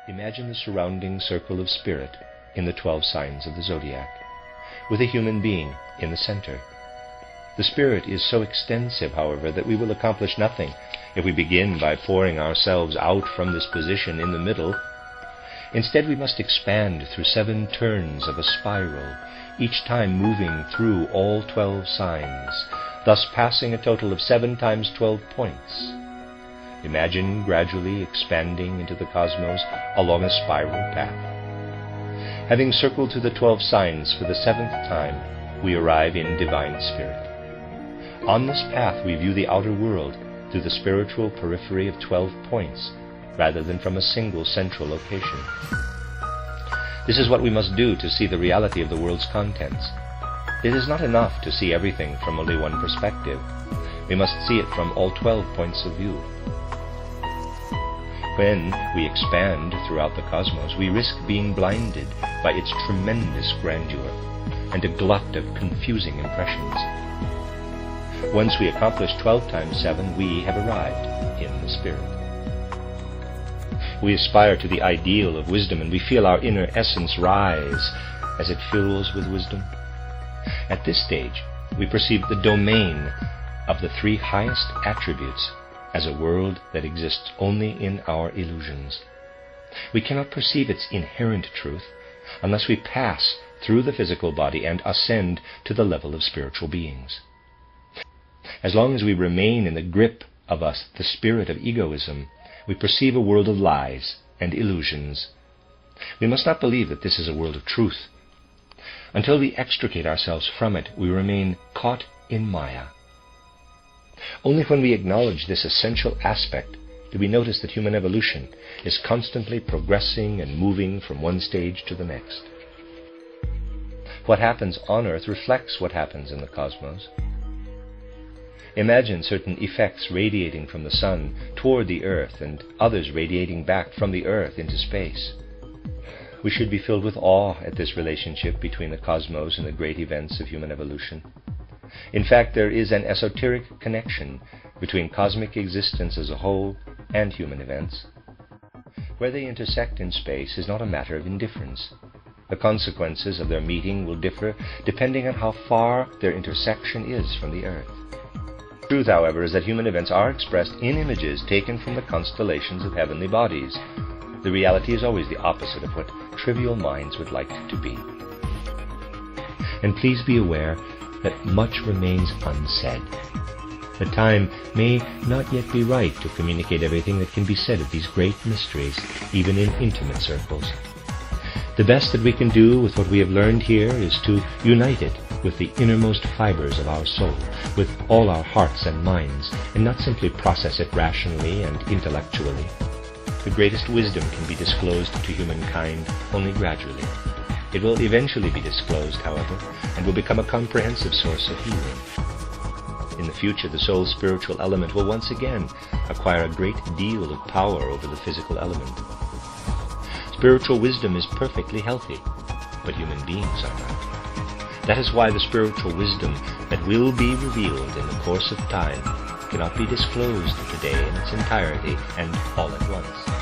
Imagine the surrounding circle of spirit in the 12 signs of the zodiac, with a human being in the center. The spirit is so extensive, however, that we will accomplish nothing if we begin by pouring ourselves out from this position in the middle. Instead, we must expand through 7 turns of a spiral, each time moving through all 12 signs, thus passing a total of 7 times 12 points. Imagine gradually expanding into the cosmos along a spiral path. Having circled through the 12 signs for the 7th time, we arrive in divine spirit. On this path we view the outer world through the spiritual periphery of 12 points, rather than from a single central location. This is what we must do to see the reality of the world's contents. It is not enough to see everything from only one perspective. We must see it from all 12 points of view. When we expand throughout the cosmos, we risk being blinded by its tremendous grandeur and a glut of confusing impressions. Once we accomplish 12 times 7, we have arrived in the spirit. We aspire to the ideal of wisdom, and we feel our inner essence rise as it fills with wisdom. At this stage, we perceive the domain of the 3 highest attributes as a world that exists only in our illusions. We cannot perceive its inherent truth unless we pass through the physical body and ascend to the level of spiritual beings. As long as we remain in the grip of the spirit of egoism, we perceive a world of lies and illusions. We must not believe that this is a world of truth. Until we extricate ourselves from it, we remain caught in Maya. Only when we acknowledge this essential aspect do we notice that human evolution is constantly progressing and moving from one stage to the next. What happens on Earth reflects what happens in the cosmos. Imagine certain effects radiating from the sun toward the Earth and others radiating back from the Earth into space. We should be filled with awe at this relationship between the cosmos and the great events of human evolution. In fact, there is an esoteric connection between cosmic existence as a whole and human events. Where they intersect in space is not a matter of indifference. The consequences of their meeting will differ depending on how far their intersection is from the Earth. The truth, however, is that human events are expressed in images taken from the constellations of heavenly bodies. The reality is always the opposite of what trivial minds would like it to be. And please be aware that much remains unsaid. The time may not yet be right to communicate everything that can be said of these great mysteries, even in intimate circles. The best that we can do with what we have learned here is to unite it with the innermost fibers of our soul, with all our hearts and minds, and not simply process it rationally and intellectually. The greatest wisdom can be disclosed to humankind only gradually. It will eventually be disclosed, however, and will become a comprehensive source of healing. In the future, the soul's spiritual element will once again acquire a great deal of power over the physical element. Spiritual wisdom is perfectly healthy, but human beings are not. That is why the spiritual wisdom that will be revealed in the course of time cannot be disclosed today in its entirety and all at once.